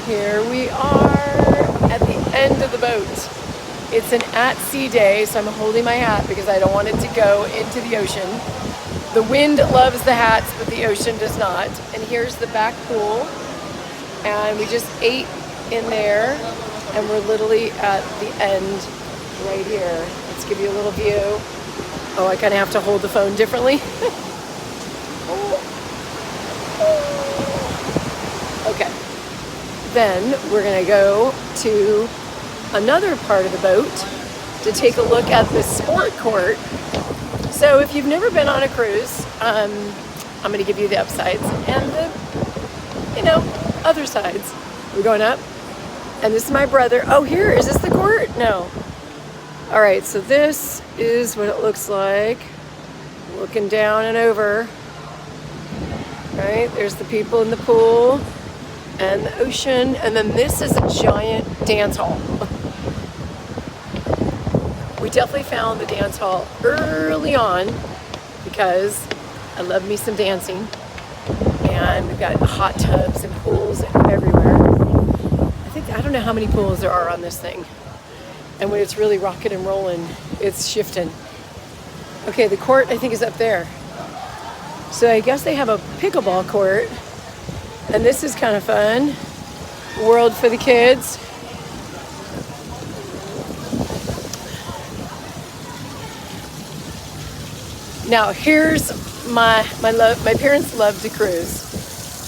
Here we are at the end of the boat. It's an at-sea day, so I'm holding my hat because I don't want it to go into the ocean. The wind loves the hats, but the ocean does not. And here's the back pool. And we just ate in there, and we're literally at the end right here. Let's give you a little view. Oh, I kind of have to hold the phone differently. Okay. Then we're gonna go to another part of the boat to take a look at the sport court. So if you've never been on a cruise, I'm gonna give you the upsides and the, other sides. We're going up, and this is my brother. Oh, here, is this the court? No. All right, so this is what it looks like. Looking down and over. Right, there's the people in the pool and the ocean, and then this is a giant dance hall. We definitely found the dance hall early on because I love me some dancing, and we've got hot tubs and pools everywhere. I don't know how many pools there are on this thing, and when it's really rocking and rolling, it's shifting. Okay, the court I think is up there. So I guess they have a pickleball court, and this is kind of fun. World for the kids. Now here's my parents love to cruise,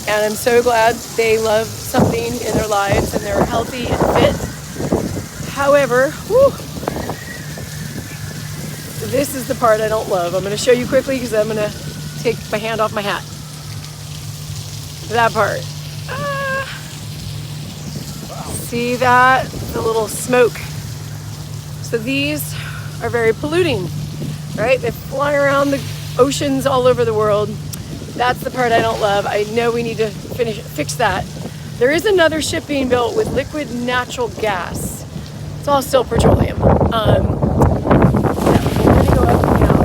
and I'm so glad they love something in their lives and they're healthy and fit. However, this is the part I don't love. I'm going to show you quickly because I'm going to take my hand off my hat. That part. See that? The little smoke. So these are very polluting, right? They fly around the oceans all over the world. That's the part I don't love. I know we need to fix that. There is another ship being built with liquid natural gas. It's all still petroleum. We're gonna go up now.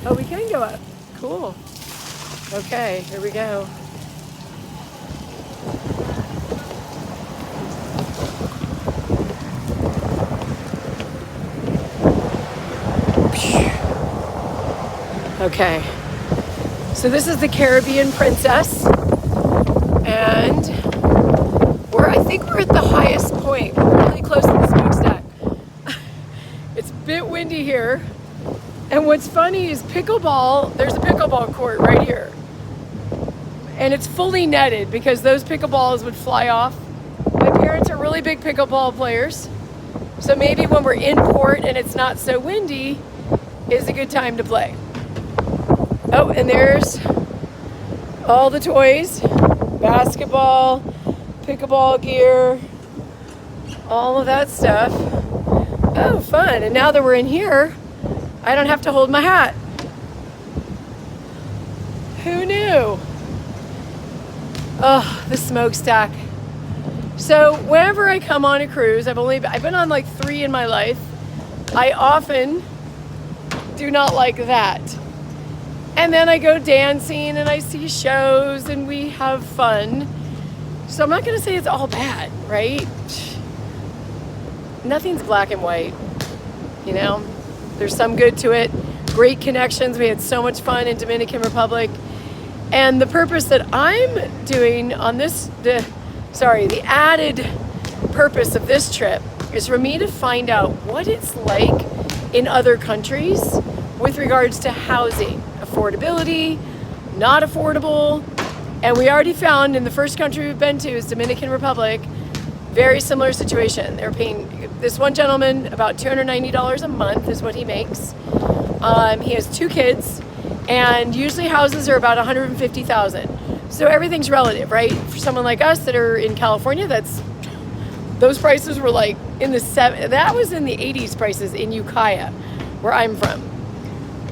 Oh, we can go up. Cool. Okay, here we go. Okay, so this is the Caribbean Princess, and I think we're at the highest point. We're really close to the smokestack. It's a bit windy here, and what's funny is pickleball, there's a pickleball court right here, and it's fully netted because those pickleballs would fly off. My parents are really big pickleball players, so maybe when we're in port and it's not so windy is a good time to play. Oh, and there's all the toys, basketball, pickleball gear, all of that stuff. Oh, fun. And now that we're in here, I don't have to hold my hat. Who knew? Oh, the smokestack. So whenever I come on a cruise, I've been on like 3 in my life. I often do not like that. And then I go dancing and I see shows and we have fun. So I'm not going to say it's all bad, right? Nothing's black and white, There's some good to it. Great connections. We had so much fun in Dominican Republic. And the purpose that I'm doing on this, the added purpose of this trip is for me to find out what it's like in other countries with regards to housing, affordability, not affordable. And we already found in the first country we've been to is Dominican Republic, very similar situation. They're paying this one gentleman about $290 a month is what he makes. He has 2 kids, and usually houses are about $150,000. So everything's relative, right? For someone like us that are in California, those prices were like that was in the 80s prices in Ukiah, where I'm from.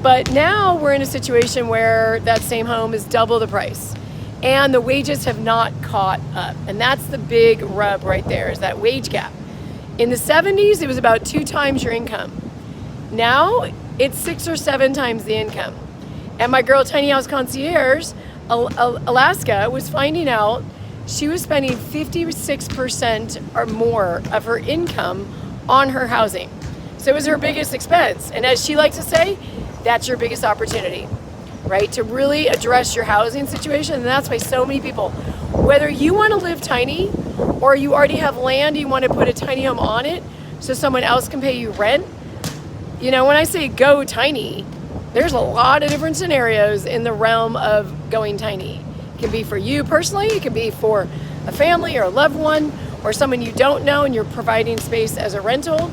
But now we're in a situation where that same home is double the price, and the wages have not caught up. And that's the big rub right there, is that wage gap. In the 70s, it was about 2 times your income. Now it's 6 or 7 times the income. And my girl Tiny House Concierge, Alaska, was finding out she was spending 56% or more of her income on her housing. So it was her biggest expense. And as she likes to say, that's your biggest opportunity, right? To really address your housing situation. And that's why so many people, whether you want to live tiny or you already have land, you want to put a tiny home on it so someone else can pay you rent. You know, when I say go tiny, there's a lot of different scenarios in the realm of going tiny. It can be for you personally, it can be for a family or a loved one or someone you don't know and you're providing space as a rental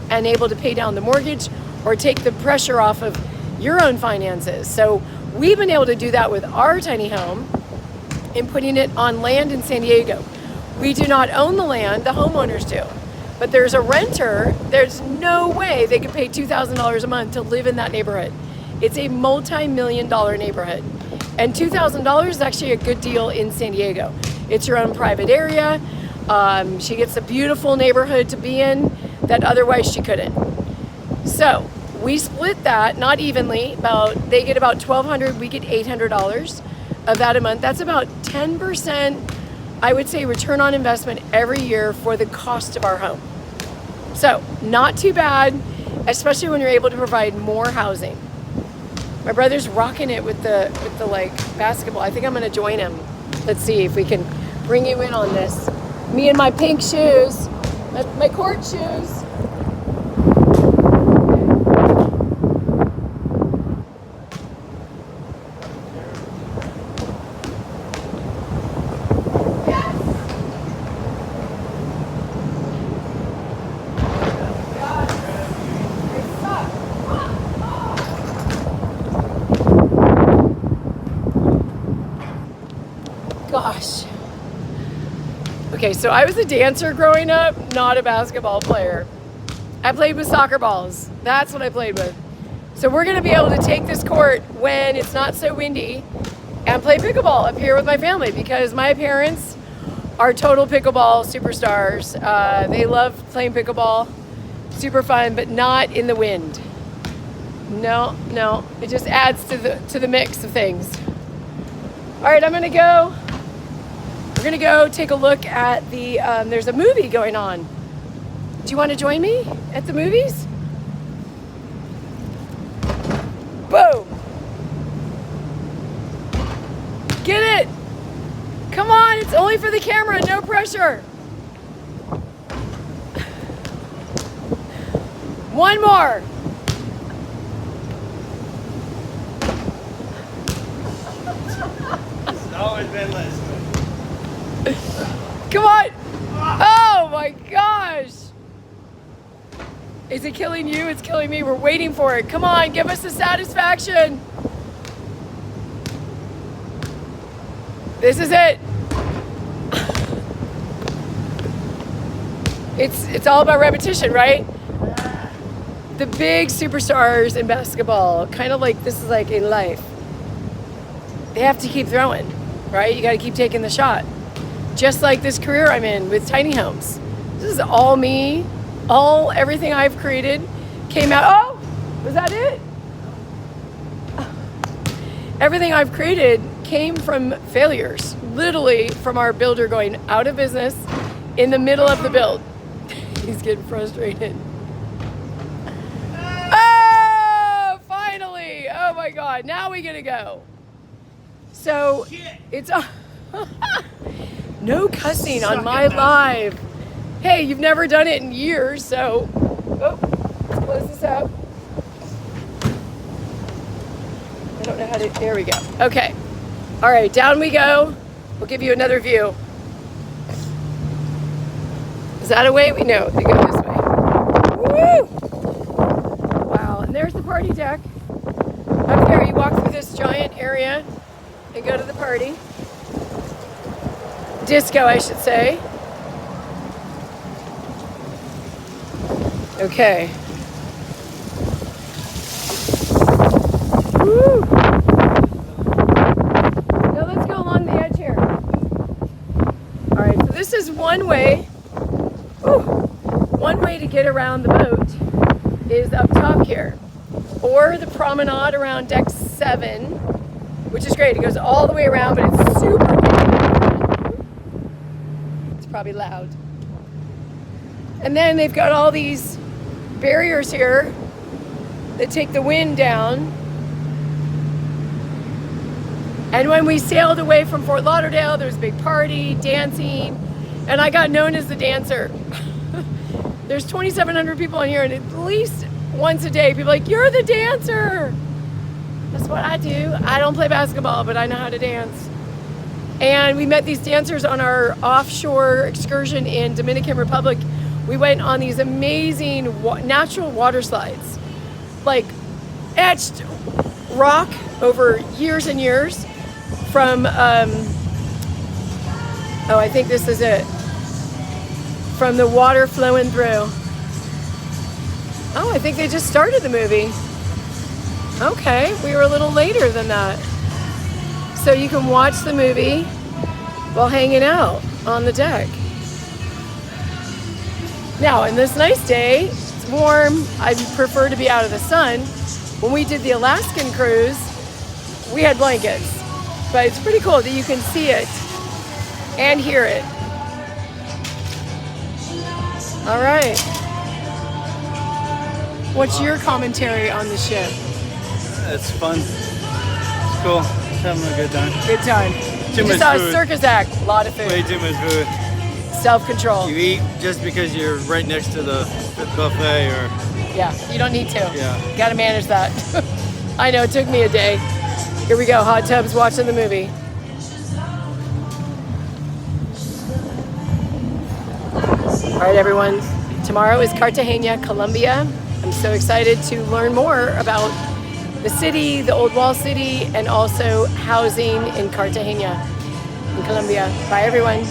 and able to pay down the mortgage or take the pressure off of your own finances. So we've been able to do that with our tiny home and putting it on land in San Diego. We do not own the land, the homeowners do. But there's a renter, there's no way they could pay $2,000 a month to live in that neighborhood. It's a multi-million-dollar neighborhood. And $2,000 is actually a good deal in San Diego. It's your own private area. She gets a beautiful neighborhood to be in that otherwise she couldn't. So we split that, not evenly, they get about $1,200, we get $800 of that a month. That's about 10%, I would say, return on investment every year for the cost of our home. So not too bad, especially when you're able to provide more housing. My brother's rocking it with the like basketball. I think I'm gonna join him. Let's see if we can bring you in on this. Me and my pink shoes, my court shoes. Gosh. Okay, so I was a dancer growing up, not a basketball player. I played with soccer balls. That's what I played with. So we're gonna be able to take this court when it's not so windy and play pickleball up here with my family because my parents are total pickleball superstars. They love playing pickleball, super fun, but not in the wind. No, it just adds to the mix of things. All right, we're gonna go take a look at there's a movie going on. Do you want to join me at the movies? Boom. Get it. Come on, it's only for the camera, no pressure. One more. It's always been listening. Come on. Oh my gosh. Is it killing you? It's killing me. We're waiting for it. Come on, give us the satisfaction. This is it. It's all about repetition, right? The big superstars in basketball, kind of like this is like in life. They have to keep throwing, right? You got to keep taking the shot. Just like this career I'm in with tiny homes. This is all me. Everything I've created came out. Oh, was that it? Everything I've created came from failures, literally from our builder going out of business in the middle of the build. He's getting frustrated. Oh, finally. Oh my God, now we get to go. So it's no cussing on my live. Hey, you've never done it in years, so let's close this up. I don't know how to, there we go. Okay. All right, down we go. We'll give you another view. Is that a way? We know they go this way. Woo! Wow, and there's the party deck. Up there, you walk through this giant area and go to the party. Disco, I should say. Okay. Woo! Now let's go along the edge here. All right, so this is one way. One way to get around the boat is up top here, or the promenade around deck 7, which is great. It goes all the way around, but it's super big. probably loud. And then they've got all these barriers here that take the wind down. And when we sailed away from Fort Lauderdale, there was a big party, dancing, and I got known as the dancer. There's 2,700 people in here, and at least once a day, people are like, "You're the dancer." That's what I do. I don't play basketball, but I know how to dance. And we met these dancers on our offshore excursion in Dominican Republic. We went on these amazing natural water slides, like etched rock over years and years from, oh, I think this is it, from the water flowing through. Oh, I think they just started the movie. Okay, we were a little later than that. So you can watch the movie while hanging out on the deck. Now, on this nice day, it's warm. I prefer to be out of the sun. When we did the Alaskan cruise, we had blankets. But it's pretty cool that you can see it and hear it. All right. What's your commentary on the ship? It's fun. It's cool. Just having a good time. Good time. Too You much just saw a food. circus act. A lot of food. Way too much food. Self-control. You eat just because you're right next to the buffet, or Yeah, you don't need to. Yeah. Got to manage that. I know, it took me a day. Here we go, hot tubs watching the movie. All right, everyone. Tomorrow is Cartagena, Colombia. I'm so excited to learn more about the city, the old wall city, and also housing in Cartagena, in Colombia. Bye, everyone.